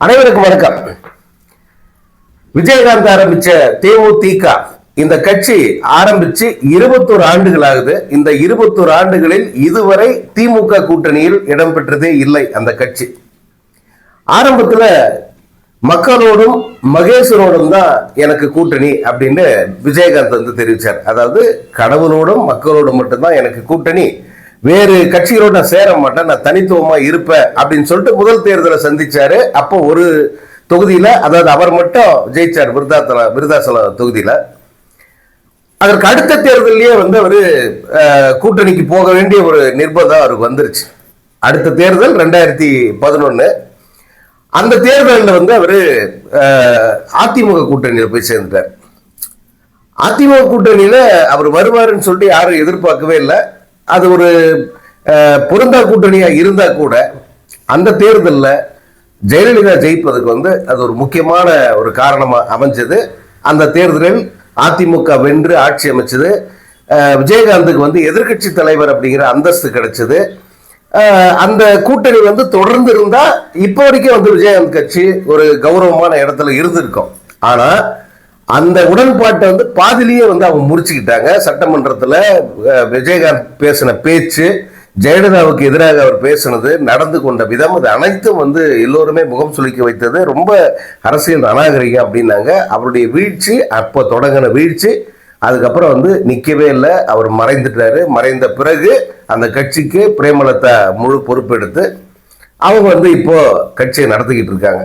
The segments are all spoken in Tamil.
அனைவருக்கும் வணக்கம். விஜயகாந்த் ஆரம்பிச்ச தேமுதிக இந்த கட்சி ஆரம்பிச்சு 21 ஆண்டுகள் ஆகுது. இந்த 21 ஆண்டுகளில் இதுவரை திமுக கூட்டணியில் இடம்பெற்றதே இல்லை. அந்த கட்சி ஆரம்பத்துல மக்களோடும் மகேசனோடும் தான் எனக்கு கூட்டணி அப்படின்னு விஜயகாந்த் வந்து தெரிவிச்சார். அதாவது கடவுளோடும் மக்களோடும் மட்டும்தான் எனக்கு கூட்டணி, வேறு கட்சிகளோட நான் சேர மாட்டேன், நான் தனித்துவமா இருப்பேன் அப்படின்னு சொல்லிட்டு முதல் தேர்தலை சந்திச்சாரு. அப்போ ஒரு தொகுதியில, அதாவது அவர் மட்டும் ஜெயிச்சார், விருதாசலம் தொகுதியில. அதற்கு அடுத்த தேர்தலையே வந்து அவரு கூட்டணிக்கு போக வேண்டிய ஒரு நிர்பந்தம் அவருக்கு வந்துருச்சு. அடுத்த தேர்தல் 2011. அந்த தேர்தலில் வந்து அவரு அதிமுக கூட்டணியில் போய் சேர்ந்துட்டார். அதிமுக கூட்டணியில அவர் வருவாருன்னு சொல்லிட்டு யாரும் எதிர்பார்க்கவே இல்லை. அது ஒரு பொருந்தா கூட்டணியா இருந்தா கூட அந்த தேர்தலில் ஜெயலலிதா ஜெயிப்பதுக்கு வந்து அது ஒரு முக்கியமான ஒரு காரணமா அமைஞ்சது. அந்த தேர்தலில் அதிமுக வென்று ஆட்சி அமைச்சது. விஜயகாந்துக்கு வந்து எதிர்கட்சி தலைவர் அப்படிங்கிற அந்தஸ்து கிடைச்சது. அந்த கூட்டணி வந்து தொடர்ந்து இருந்தா இப்போ வரைக்கும் வந்து விஜயகாந்த் கட்சி ஒரு கௌரவமான இடத்துல இருந்திருக்கும். ஆனா அந்த உடன்பாட்டை வந்து பாதிலேயே வந்து அவங்க முடிச்சுக்கிட்டாங்க. சட்டமன்றத்தில் விஜயகாந்த் பேசின பேச்சு, ஜெயலலிதாவுக்கு எதிராக அவர் பேசினது, நடந்து கொண்ட விதம், அது அனைத்தும் வந்து எல்லோருமே முகம் சுளிக்க வைத்தது. ரொம்ப அரசியல் அநாகரிகம் அப்படின்னாங்க. அவருடைய வீழ்ச்சி, அப்போ தொடங்கின வீழ்ச்சி, அதுக்கப்புறம் வந்து நிற்கவே இல்லை. அவர் மறைந்துட்டாரு. மறைந்த பிறகு அந்த கட்சிக்கு பிரேமலதா முழு பொறுப்பெடுத்து அவங்க வந்து இப்போ கட்சியை நடத்திக்கிட்டு இருக்காங்க.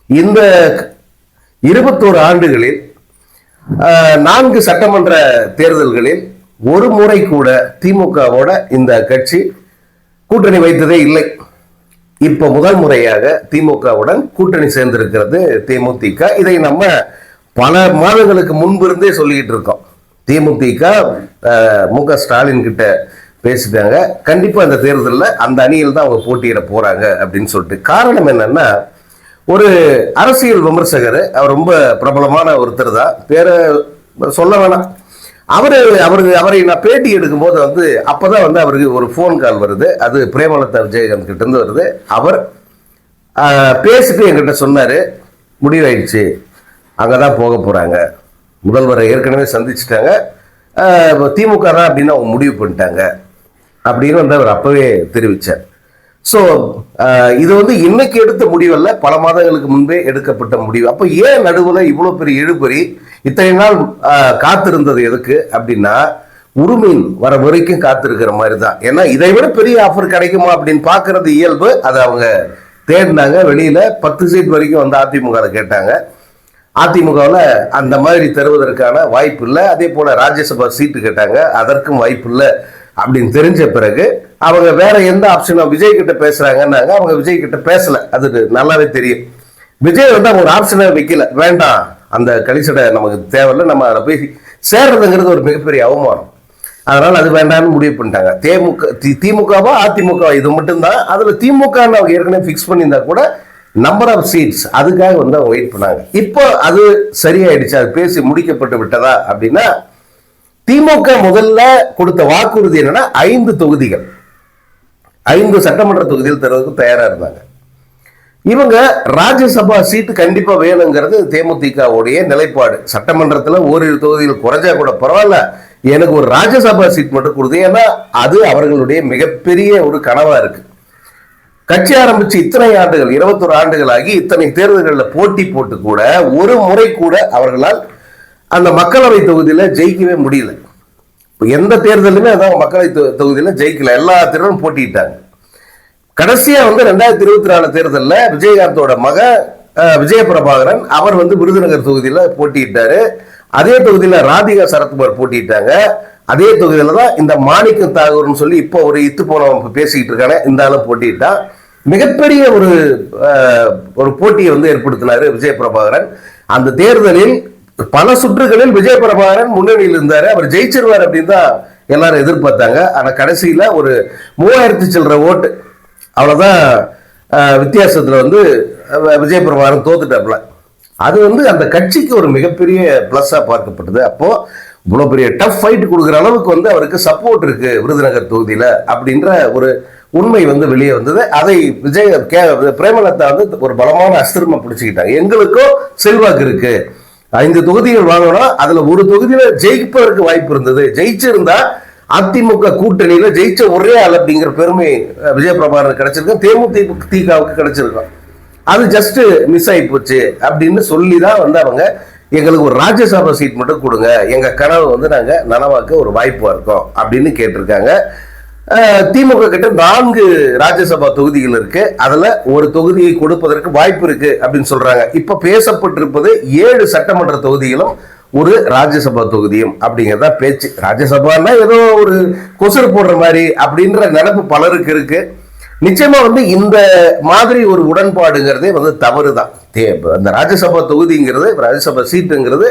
இந்த 21 ஆண்டுகளில் 4 சட்டமன்ற தேர்தல்களில் ஒரு முறை கூட திமுகவோட இந்த கட்சி கூட்டணி வைத்ததே இல்லை. இப்ப முதல் முறையாக திமுகவுடன் கூட்டணி சேர்ந்திருக்கிறது தேமுதிக. இதை நம்ம பல மாதங்களுக்கு முன்பிருந்தே சொல்லிக்கிட்டு இருக்கோம். தேமுதிக மு.க. ஸ்டாலின் கிட்ட பேசிட்டாங்க, கண்டிப்பா அந்த தேர்தலில் அந்த அணியில் தான் அவங்க போட்டியிட போறாங்க அப்படின்னு சொல்லிட்டு. காரணம் என்னன்னா, ஒரு அரசியல் விமர்சகர், அவர் ரொம்ப பிரபலமான ஒருத்தர் தான், பேரை சொல்ல வேணாம். அவரை நான் பேட்டி எடுக்கும் போது வந்து அப்பதான் வந்து அவருக்கு ஒரு ஃபோன் கால் வருது. அது பிரேமலதா விஜயகாந்த் கிட்ட இருந்து வருது. அவர் பேசிட்டு என்கிட்ட சொன்னாரு, முடிவாயிடுச்சு, அங்கதான் போக போறாங்க, முதல்வரை ஏற்கனவே சந்திச்சுட்டாங்க, திமுக தான் அப்படின்னு அவங்க முடிவு பண்ணிட்டாங்க அப்படின்னு வந்து அவர் அப்பவே தெரிவிச்சார். ஸோ இது வந்து இன்னைக்கு எடுத்த முடிவல்ல, பல மாதங்களுக்கு முன்பே எடுக்கப்பட்ட முடிவு. அப்போ ஏன் நடுவில் இவ்வளோ பெரிய இழுபறி, இத்தனை நாள் காத்திருந்தது எதுக்கு அப்படின்னா, உரிமையின் வர வரைக்கும் காத்திருக்கிற மாதிரி தான். ஏன்னா இதை விட பெரிய ஆஃபர் கிடைக்குமா அப்படின்னு பார்க்கறது இயல்பு. அதை அவங்க தேடினாங்க. வெளியில 10 சீட் வரைக்கும் வந்து அதிமுக கேட்டாங்க. அதிமுகவில் அந்த மாதிரி தருவதற்கான வாய்ப்பு இல்லை. அதே போல ராஜ்யசபா சீட்டு கேட்டாங்க, அதற்கும் வாய்ப்பு இல்லை அப்படின்னு தெரிஞ்ச பிறகு அவங்க வேற எந்த ஆப்ஷனும் விஜய் கிட்ட பேசுறாங்கன்னாங்க. அவங்க விஜய் கிட்ட பேசல, அது நல்லாவே தெரியும். விஜய் வந்து அவங்க ஒரு ஆப்ஷனை வைக்கல, வேண்டாம் அந்த கலிசடை நமக்கு தேவையில்லை, நம்ம அதை போய் சேர்றதுங்கிறது ஒரு மிகப்பெரிய அவமானம், அதனால அது வேண்டாம்னு முடிவு பண்ணிட்டாங்க. திமுகவா அதிமுக இது மட்டும்தான். அதுல திமுக அவங்க ஏற்கனவே பிக்ஸ் பண்ணியிருந்தா கூட நம்பர் ஆஃப் சீட்ஸ் அதுக்காக வந்து அவங்க வெயிட் பண்ணாங்க. இப்போ அது சரியாயிடுச்சு, அது பேசி முடிக்கப்பட்டு விட்டதா அப்படின்னா, திமுக முதல்ல கொடுத்த வாக்குறுதி என்னன்னா 5 தொகுதிகள், 5 சட்டமன்ற தொகுதியில் தருவதற்கு தயாரா இருந்தாங்க. இவங்க ராஜ்யசபா சீட்டு கண்டிப்பா வேணுங்கிறது தேமுதிகவுடைய நிலைப்பாடு. சட்டமன்றத்தில் ஓரிரு தொகுதிகள் குறைஞ்சா கூட பரவாயில்ல, எனக்கு ஒரு ராஜ்யசபா சீட் மட்டும் கொடுத்து, ஏன்னா அது அவர்களுடைய மிகப்பெரிய ஒரு கனவா இருக்கு. கட்சி ஆரம்பிச்சு இத்தனை ஆண்டுகள், 21 ஆண்டுகள் ஆகி இத்தனை தேர்தல்களில் போட்டி போட்டு கூட ஒரு முறை கூட அவர்களால் அந்த மக்களவை தொகுதியில ஜெயிக்கவே முடியல. எந்த தேர்தலுமே அதான் மக்களவை தொகுதியில ஜெயிக்கல, எல்லா தேர்தலும் போட்டிட்டாங்க. கடைசியா வந்து 2024 தேர்தலில் விஜயகாந்தோட மக விஜயபிரபாகரன் அவர் வந்து விருதுநகர் தொகுதியில போட்டிட்டாரு. அதே தொகுதியில ராதிகா சரத்குமார் போட்டிட்டாங்க. அதே தொகுதியில தான் இந்த மாணிக்கம் தாகூர்னு சொல்லி இப்போ ஒரு இத்து போனவன் பேசிக்கிட்டு இருக்காங்க, இந்த ஆளும் போட்டிட்டா. மிகப்பெரிய ஒரு போட்டியை வந்து ஏற்படுத்தினாரு விஜயபிரபாகரன். அந்த தேர்தலில் பல சுற்றுகளில் விஜயபிரபாகரன் முன்னணியில் இருந்தாரு. அவர் ஜெயிச்சிருவார் அப்படின்னு தான் எல்லாரும் எதிர்பார்த்தாங்க. ஆனா கடைசியில ஒரு 3000 சில்லற ஓட்டு, அவ்வளவுதான் வித்தியாசத்துல வந்து விஜயபிரபாகரன் தோத்துட்டாப்ல. அது வந்து அந்த கட்சிக்கு ஒரு மிகப்பெரிய பிளஸ்ஸா பார்க்கப்பட்டது. அப்போ இவ்வளவு பெரிய டஃப் ஃபைட் கொடுக்குற அளவுக்கு வந்து அவருக்கு சப்போர்ட் இருக்கு விருதுநகர் தொகுதியில அப்படின்ற உண்மை வந்து வெளியே வந்தது. அதை பிரேமலதா வந்து ஒரு பலமான அஸ்திரமா பிடிச்சுக்கிட்டாங்க. எங்களுக்கும் செல்வாக்கு இருக்கு, 5 தொகுதிகள் வாங்கணும், அதுல ஒரு தொகுதியில ஜெயிப்பதற்கு வாய்ப்பு இருந்தது, ஜெயிச்சிருந்தா அதிமுக கூட்டணியில ஜெயிச்ச ஒரே ஆள் அப்படிங்கிற பெருமை விஜயபிரபாகர் கிடைச்சிருக்கும், தேமுதிகவுக்கு கிடைச்சிருக்கும். அது ஜஸ்ட் மிஸ் ஆகி போச்சு அப்படின்னு சொல்லி தான் வந்து அவங்க எங்களுக்கு ஒரு ராஜ்யசபா சீட் மட்டும் கொடுங்க, எங்க கனவு வந்து நாங்க நனவாக்க ஒரு வாய்ப்பா இருக்கோம் அப்படின்னு கேட்டிருக்காங்க. திமுக கிட்ட 4 ராஜ்யசபா தொகுதிகள் இருக்கு, அதுல ஒரு தொகுதியை கொடுப்பதற்கு வாய்ப்பு இருக்கு அப்படின்னு சொல்றாங்க. இப்ப பேசப்பட்டிருப்பது 7 சட்டமன்ற தொகுதிகளும் ஒரு ராஜ்யசபா தொகுதியும் அப்படிங்கிறதா பேச்சு. ராஜ்யசபான்னா ஏதோ ஒரு கொசுறு போடுற மாதிரி அப்படின்ற நினைப்பு பலருக்கு இருக்கு. நிச்சயமா வந்து இந்த மாதிரி ஒரு உடன்பாடுங்கிறதே வந்து தவறுதான். அந்த ராஜ்யசபா தொகுதிங்கிறது, ராஜ்யசபா சீட்டுங்கிறது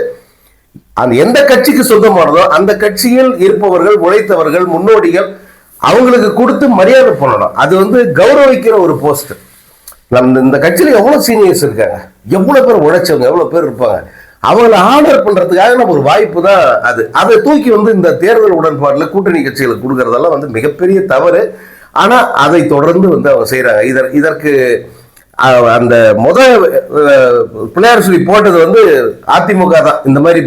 அந்த எந்த கட்சிக்கு சொந்தமானதோ அந்த கட்சியில் இருப்பவர்கள், உழைத்தவர்கள், முன்னோடிகள் அவங்களுக்கு கொடுத்து மரியாதை பண்ணணும். அது வந்து கௌரவிக்கிற ஒரு போஸ்ட். நம்ம இந்த கட்சியில எவ்வளவு சீனியர்ஸ் இருக்காங்க, எவ்வளவு பேர் உழைச்சவங்க, எவ்வளவு பேர் இருப்பாங்க, அவங்களை ஆர்டர் பண்றதுக்காக நம்ம ஒரு வாய்ப்பு தான் அது. அதை தூக்கி வந்து இந்த தேர்தல் உடன்பாடுல கூட்டணி கட்சிகளுக்கு கொடுக்கறதெல்லாம் வந்து மிகப்பெரிய தவறு. ஆனா அதை தொடர்ந்து வந்து அவங்க செய்யறாங்க. இதற்கு அந்த பிள்ளையார் சொல்லி போட்டது வந்து அதிமுக தான். இந்த மாதிரி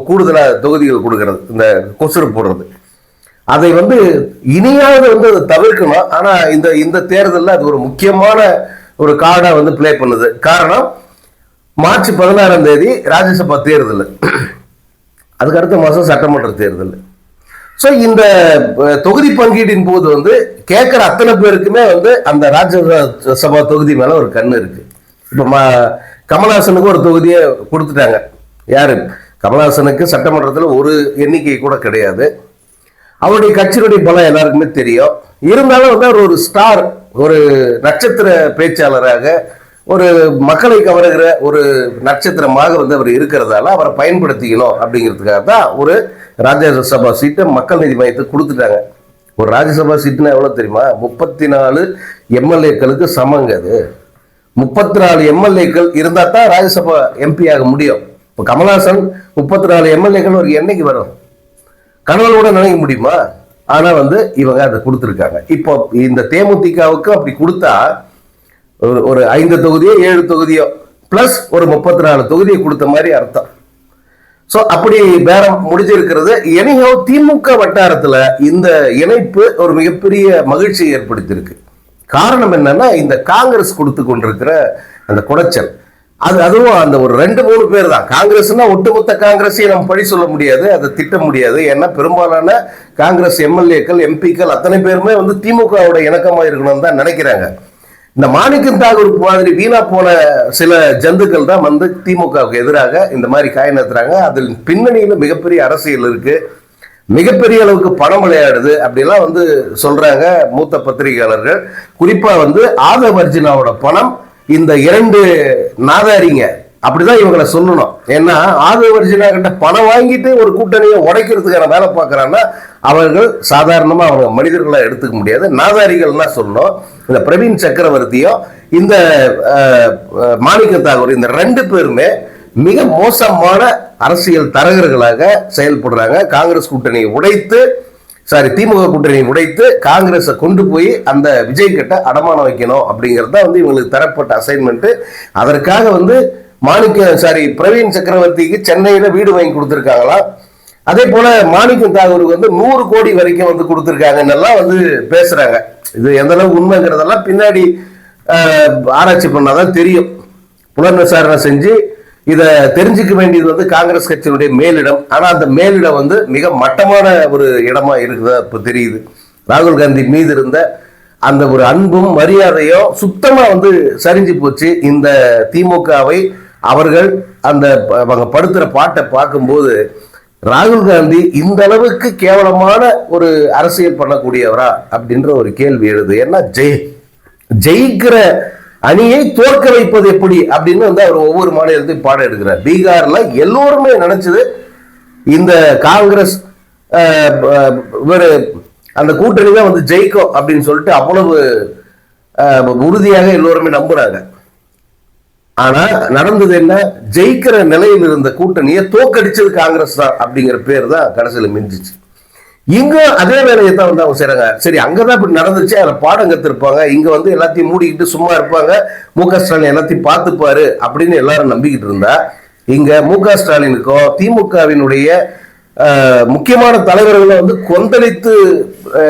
கூடுதலா தொகுதிகள் கொடுக்கறது, இந்த கொசுறு போடுறது, அதை வந்து இனியாவது வந்து அதை தவிர்க்கணும். ஆனா இந்த தேர்தலில் அது ஒரு முக்கியமான ஒரு கார்டா வந்து பிளே பண்ணுது. காரணம், மார்ச் 16ஆம் தேதி ராஜ்யசபா தேர்தல், அதுக்கு அடுத்த மாசம் சட்டமன்ற தேர்தல். ஸோ இந்த தொகுதி பங்கீட்டின் போது வந்து கேட்குற அத்தனை பேருக்குமே வந்து அந்த ராஜ்யசபா தொகுதி மேல ஒரு கண்ணு இருக்கு. இப்போ கமல்ஹாசனுக்கு ஒரு தொகுதியை கொடுத்துட்டாங்க. யாரு? கமல்ஹாசனுக்கு சட்டமன்றத்தில் ஒரு எண்ணிக்கை கூட கிடையாது. அவருடைய கட்சியினுடைய பலம் எல்லாருக்குமே தெரியும். இருந்தாலும் வந்து அவர் ஒரு ஸ்டார், ஒரு நட்சத்திர பேச்சாளராக, ஒரு மக்களை கவருகிற ஒரு நட்சத்திரமாக வந்து அவர் இருக்கிறதால அவரை பயன்படுத்திக்கணும் அப்படிங்கிறதுக்காக தான் ஒரு ராஜ்யசபா சீட்டை மக்கள் நீதி மையத்துக்கு கொடுத்துட்டாங்க. ஒரு ராஜ்யசபா சீட்டுனா எவ்வளவு தெரியுமா? 34 எம்எல்ஏக்களுக்கு சமங்க. அது 34 எம்எல்ஏக்கள் இருந்தா தான் ராஜ்யசபா எம்பி ஆக முடியும். இப்போ கமல்ஹாசன் 34 எம்எல்ஏக்கள் ஒரு என்னைக்கு வரும்? கனவுகளோட நினைக்க முடியுமா? ஆனா வந்து இவங்க அதை கொடுத்துருக்காங்க. இப்போ இந்த தேமுதிகவுக்கு அப்படி கொடுத்தா ஒரு 5 தொகுதியோ 7 தொகுதியோ பிளஸ் ஒரு 34 தொகுதியை கொடுத்த மாதிரி அர்த்தம். சோ அப்படி பேரம் முடிஞ்சிருக்கிறது. எனிஹோ திமுக வட்டாரத்துல இந்த இணைப்பு ஒரு மிகப்பெரிய மகிழ்ச்சியை ஏற்படுத்தியிருக்கு. காரணம் என்னன்னா, இந்த காங்கிரஸ் கொடுத்து கொண்டிருக்கிற அந்த குடைச்சல், அதுவும் அந்த ஒரு 2-3 பேர் தான். காங்கிரஸ்னா ஒட்டுமொத்த காங்கிரஸையும் நம்ம பழி சொல்ல முடியாது, அதை திட்ட முடியாது. ஏன்னா பெரும்பாலான காங்கிரஸ் எம்எல்ஏக்கள், எம்பிக்கள் அத்தனை பேருமே வந்து திமுகவோட இணக்கமா இருக்கணும்னு தான் நினைக்கிறாங்க. இந்த மாணிக்கம் தாகூர் மாதிரி வீணா போன சில ஜந்துக்கள் தான் வந்து திமுகவுக்கு எதிராக இந்த மாதிரி காய நத்துறாங்க. அதில் பின்னணியில மிகப்பெரிய அரசியல் இருக்கு, மிகப்பெரிய அளவுக்கு பணம் விளையாடுது அப்படிலாம் வந்து சொல்றாங்க மூத்த பத்திரிகையாளர்கள். குறிப்பா வந்து ஆதவ் அர்ஜுனாவோட பணம் இந்த 2 நாதாரிங்க அப்படிதான் இவங்களை சொல்லணும். ஏன்னா ஆதவ் அர்ஜுனா கிட்ட பணம் வாங்கிட்டு ஒரு கூட்டணியை உடைக்கிறதுக்கான வேலை பார்க்கறான்னா அவர்கள் சாதாரணமா அவங்க மனிதர்களா எடுத்துக்க முடியாது, நாதாரிகள்னா சொல்லணும். இந்த பிரவீன் சக்கரவர்த்தியும் இந்த மாணிக்கம் தாகூர், இந்த 2 பேருமே மிக மோசமான அரசியல் தரகர்களாக செயல்படுறாங்க. காங்கிரஸ் கூட்டணியை உடைத்து, திமுக கூட்டணியை உடைத்து காங்கிரஸை கொண்டு போய் அந்த விஜய் கிட்ட அடமானம் வைக்கணும் அப்படிங்கிறது தான் வந்து இவங்களுக்கு தரப்பட்ட அசைன்மெண்ட். அதற்காக வந்து பிரவீன் சக்கரவர்த்திக்கு சென்னையில வீடு வாங்கி கொடுத்துருக்காங்களா. அதே போல மாணிக்கம் தாகூருக்கு வந்து 100 கோடி வரைக்கும் வந்து கொடுத்துருக்காங்கன்னெல்லாம் வந்து பேசுறாங்க. இது எந்த அளவுக்கு உண்மைங்கிறதெல்லாம் பின்னாடி ஆராய்ச்சி பண்ணாதான் தெரியும். புலன் விசாரணை செஞ்சு இதை தெரிஞ்சுக்க வேண்டியது வந்து காங்கிரஸ் கட்சியினுடைய மேலிடம். ஆனா அந்த மேலிடம் வந்து மிக மட்டமான ஒரு இடமா இருக்குதா இப்ப தெரியுது. ராகுல் காந்தி மீது இருந்த அந்த ஒரு அன்பும் மரியாதையும் சுத்தமா வந்து சரிஞ்சு போச்சு. இந்த திமுகவை அவர்கள் அந்த அவங்க படுத்துற பாட்டை பார்க்கும்போது ராகுல் காந்தி இந்த அளவுக்கு கேவலமான ஒரு அரசியல் பண்ணக்கூடியவரா அப்படின்ற ஒரு கேள்வி எழுது. ஏன்னா ஜெயிக்கிற அணியை தோற்க வைப்பது எப்படி அப்படின்னு வந்து அவர் ஒவ்வொரு மாநிலத்தையும் பாடம் எடுக்கிறார். பீகார்ல எல்லோருமே நினைச்சது இந்த காங்கிரஸ் அந்த கூட்டணி தான் வந்து ஜெயிக்கும் அப்படின்னு சொல்லிட்டு அவ்வளவு உறுதியாக எல்லோருமே நம்புறாங்க. ஆனா நடந்தது என்ன? ஜெயிக்கிற நிலையில் இருந்த கூட்டணியை தோக்கடிச்சது காங்கிரஸ் தான் அப்படிங்கிற பேர் தான் கடைசியில் மிஞ்சிச்சு. இங்க அதே வேலையை தான் வந்து அவங்க செய்யறாங்க. சரி, அங்கதான் இப்படி நடந்துச்சு, அதுல பாடம் கத்திருப்பாங்க, இங்க வந்து எல்லாத்தையும் மூடிக்கிட்டு சும்மா இருப்பாங்க, மு.க. ஸ்டாலின் எல்லாத்தையும் பார்த்துப்பாரு அப்படின்னு எல்லாரும் நம்பிக்கிட்டு இருந்தா, இங்க மு.க. ஸ்டாலினுக்கோ திமுகவினுடைய முக்கியமான தலைவர்களை வந்து கொந்தளித்து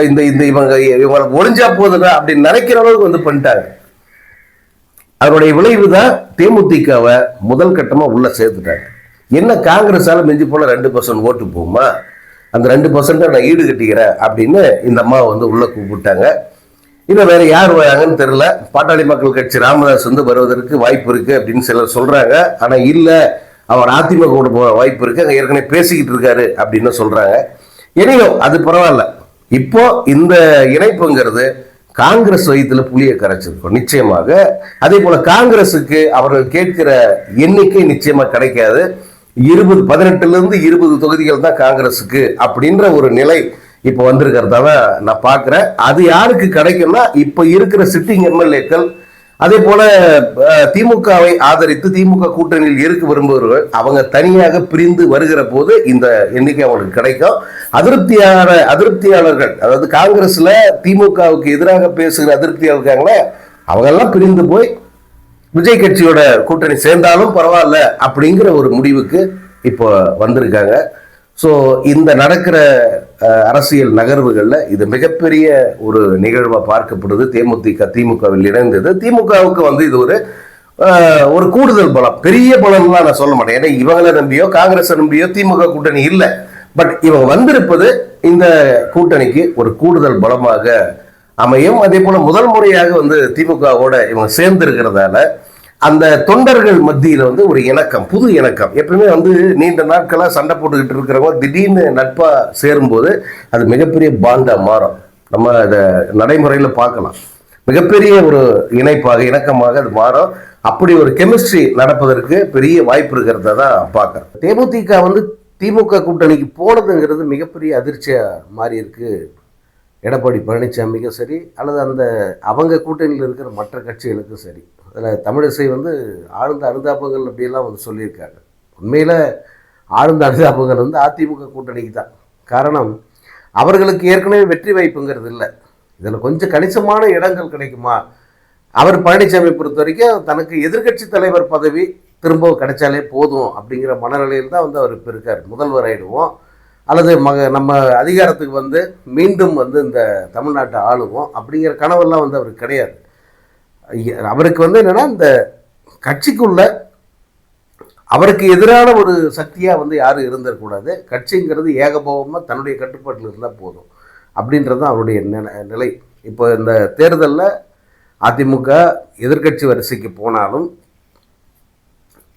இந்த இந்த இவங்க ஒளிஞ்சா போதுடா அப்படின்னு நினைக்கிற அளவுக்கு வந்து பண்ணிட்டாங்க. அதனுடைய விளைவு தான் தேமுதிகவை முதல் கட்டமா உள்ள சேர்த்துட்டாங்க. என்ன காங்கிரஸால மிஞ்சி போல 2% ஓட்டு போகுமா, அந்த 2% நான் ஈடு கட்டிக்கிறேன் அப்படின்னு இந்த அம்மா வந்து உள்ள கூப்பிட்டாங்க. இன்னும் வேற யார் வராங்கன்னு தெரியல. பாட்டாளி மக்கள் கட்சி ராமதாஸ் வந்து வருவதற்கு வாய்ப்பு இருக்கு அப்படின்னு சிலர் சொல்றாங்க. ஆனா இல்ல, அவர் அதிமுக கூட போக வாய்ப்பு இருக்கு, அங்க ஏற்கனவே பேசிக்கிட்டு இருக்காரு அப்படின்னு சொல்றாங்க. எனியோ அது பரவாயில்ல. இப்போ இந்த இணைப்புங்கிறது காங்கிரஸ் வயிற்றுல புளிய கரைச்சிருக்கும் நிச்சயமாக. அதே போல காங்கிரஸுக்கு அவர்கள் கேட்கிற எண்ணிக்கை நிச்சயமா கிடைக்காது. 18 20 தொகுதிகள் தான் காங்கிரஸுக்கு அப்படின்ற ஒரு நிலை இப்ப வந்திருக்கிறதால நான் பாக்குறேன். அது யாருக்கு கிடைக்கும்னா இப்ப இருக்கிற சிட்டிங் எம்எல்ஏக்கள், அதே போல திமுகவை ஆதரித்து திமுக கூட்டணியில் இருக்க விரும்புபவர்கள் அவங்க தனியாக பிரிந்து வருகிற போது இந்த எண்ணிக்கை அவங்களுக்கு கிடைக்கும். அதிருப்தியாளர்கள், அதாவது காங்கிரஸ்ல திமுகவுக்கு எதிராக பேசுகிற அதிருப்தியாளர் இருக்காங்களே, அவங்க எல்லாம் பிரிந்து போய் விஜய் கட்சியோட கூட்டணி சேர்ந்தாலும் பரவாயில்ல அப்படிங்கிற ஒரு முடிவுக்கு இப்போ வந்திருக்காங்க. ஸோ இந்த நடக்கிற அரசியல் நகர்வுகளில் இது மிகப்பெரிய ஒரு நிகழ்வாக பார்க்கப்படுது. திமுகவில் இணைந்தது. திமுகவுக்கு வந்து இது ஒரு கூடுதல் பலம், பெரிய பலம்லாம் நான் சொல்ல மாட்டேன். ஏன்னா இவங்களை நம்பியோ காங்கிரஸ் நம்பியோ திமுக கூட்டணி இல்லை. பட் இவங்க வந்திருப்பது இந்த கூட்டணிக்கு ஒரு கூடுதல் பலமாக அமையும். அதே போல முதல் முறையாக வந்து திமுகவோட இவங்க சேர்ந்து இருக்கிறதால அந்த தொண்டர்கள் மத்தியில் வந்து ஒரு இணக்கம், புது இணக்கம். எப்பவுமே வந்து நீண்ட நாட்களாக சண்டை போட்டுக்கிட்டு இருக்கிறவங்க திடீர்னு நட்பா சேரும்போது அது மிகப்பெரிய பாண்டா மாறும். நம்ம அதை நடைமுறையில் பார்க்கலாம். மிகப்பெரிய ஒரு இணக்கமாக அது மாறும். அப்படி ஒரு கெமிஸ்ட்ரி நடப்பதற்கு பெரிய வாய்ப்பு இருக்கிறத தான் பார்க்குறேன். தேமுதிக வந்து திமுக கூட்டணிக்கு போனதுங்கிறது மிகப்பெரிய அதிர்ச்சியா மாறி இருக்கு. எடப்பாடி பழனிசாமிக்கும் சரி, அல்லது அவங்க கூட்டணியில் இருக்கிற மற்ற கட்சிகளுக்கும் சரி. அதில் தமிழிசை வந்து ஆழ்ந்த அனுதாபங்கள் அப்படியெல்லாம் வந்து சொல்லியிருக்காங்க. உண்மையில் ஆழ்ந்த அனுதாபங்கள் வந்து அதிமுக கூட்டணிக்கு தான். காரணம், அவர்களுக்கு ஏற்கனவே வெற்றி வாய்ப்புங்கிறது இல்லை. இதில் கொஞ்சம் கணிசமான இடங்கள் கிடைக்குமா? அவர் பழனிசாமி பொறுத்த வரைக்கும் தனக்கு எதிர்கட்சி தலைவர் பதவி திரும்ப கிடைச்சாலே போதும் அப்படிங்கிற மனநிலையில் தான் வந்து அவர் இப்போ இருக்கார். முதல்வர் ஆகிடுவோம், அல்லது நம்ம அதிகாரத்துக்கு வந்து மீண்டும் வந்து இந்த தமிழ்நாட்டை ஆளுவோம் அப்படிங்கிற கனவெல்லாம் வந்து அவருக்கு கிடையாது. அவருக்கு வந்து என்னன்னா, இந்த கட்சிக்குள்ள அவருக்கு எதிரான ஒரு சக்தியாக வந்து யாரும் இருந்துடக்கூடாது. கட்சிங்கிறது ஏகபோகமாக தன்னுடைய கட்டுப்பாட்டில் இருந்தால் போதும் அப்படின்றது தான் அவருடைய நிலை. இப்போ இந்த தேர்தலில் அதிமுக எதிர்கட்சி வரிசைக்கு போனாலும்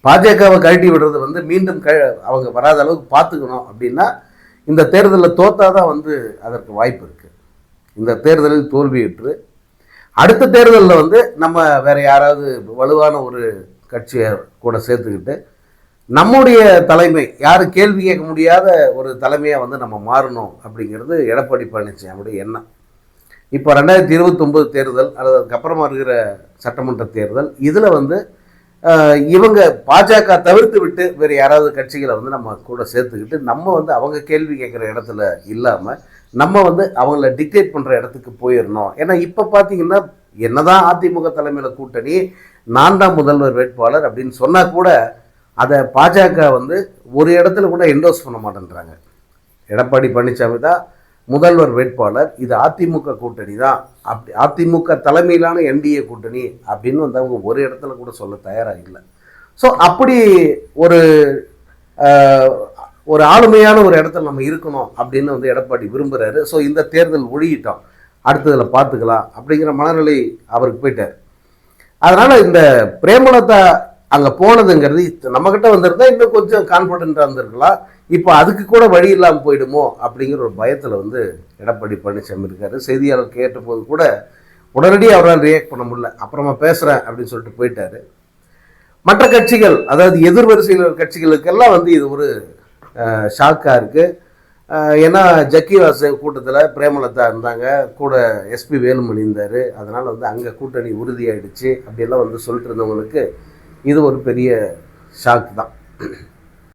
பாஜகவை கழட்டி விடுறது வந்து மீண்டும் அவங்க வராத அளவுக்கு பார்த்துக்கணும். அப்படின்னா இந்த தேர்தலில் தோத்தாதான் வந்து அதற்கு வாய்ப்பு இருக்குது. இந்த தேர்தலில் தோல்வியுற்று அடுத்த தேர்தலில் வந்து நம்ம வேற யாராவது வலுவான ஒரு கட்சியை கூட சேர்த்துக்கிட்டு நம்முடைய தலைமை, யாரும் கேள்வி கேட்க முடியாத ஒரு தலைமையாக வந்து நம்ம மாறணும் அப்படிங்கிறது எடப்பாடி பழனிசாமியுடைய எண்ணம். இப்போ 2029 தேர்தல் அல்லது அதுக்கப்புறமா இருக்கிற சட்டமன்ற தேர்தல், இதில் வந்து இவங்க பாஜக தவிர்த்து விட்டு வேறு யாராவது கட்சிகளை வந்து நம்ம கூட சேர்த்துக்கிட்டு நம்ம வந்து அவங்க கேள்வி கேட்குற இடத்துல இல்லாமல் நம்ம வந்து அவங்கள டிக்டேட் பண்ணுற இடத்துக்கு போயிடணும். ஏன்னா இப்போ பார்த்தீங்கன்னா என்னதான் அதிமுக தலைமையில் கூட்டணி, நான் தான் முதல்வர் வேட்பாளர் அப்படின்னு சொன்னால் கூட அதை பாஜக வந்து ஒரு இடத்துல கூட என்டோஸ் பண்ண மாட்டேன்றாங்க. எடப்பாடி பழனிசாமி தான் முதல்வர் வேட்பாளர், இது அதிமுக கூட்டணி தான், அப்படி அதிமுக தலைமையிலான என்டிஏ கூட்டணி அப்படின்னு வந்து அவங்க ஒரு இடத்துல கூட சொல்ல தயாராக இல்லை. ஸோ அப்படி ஒரு ஆளுமையான ஒரு இடத்துல நம்ம இருக்கணும் அப்படின்னு வந்து எடப்பாடி விரும்புகிறாரு. ஸோ இந்த தேர்தல் ஒழியிட்டோம், அடுத்ததில் பார்த்துக்கலாம் அப்படிங்கிற மனநிலை அவருக்கு போயிட்டார். அதனால் இந்த பிரேமலதா அங்கே போனதுங்கிறது நம்மக்கிட்ட வந்திருந்தா இன்னும் கொஞ்சம் கான்ஃபிடென்ட்டாக இருந்திருக்கலாம். இப்போ அதுக்கு கூட வழி இல்லாமல் போயிடுமோ அப்படிங்கிற ஒரு பயத்தில் வந்து எடப்பாடி பழனிசாமி இருக்காரு. செய்தியாளர் கேட்டபோது கூட உடனடியாக அவரால் ரியாக்ட் பண்ண முடியல, அப்புறமா பேசுகிறேன் அப்படின்னு சொல்லிட்டு போயிட்டாரு. மற்ற கட்சிகள், அதாவது எதிர்வரிசையில் கட்சிகளுக்கெல்லாம் வந்து இது ஒரு ஷாக்காக இருக்குது. ஏன்னா ஜக்கி வாசன் கூட்டத்தில் பிரேமலதா இருந்தாங்க, கூட எஸ்பி வேலுமணி இருந்தார். அதனால் வந்து அங்கே கூட்டணி உறுதியாயிடுச்சு அப்படியெல்லாம் வந்து சொல்லிட்டு இருந்தவங்களுக்கு இது ஒரு பெரிய ஷாக் தான்.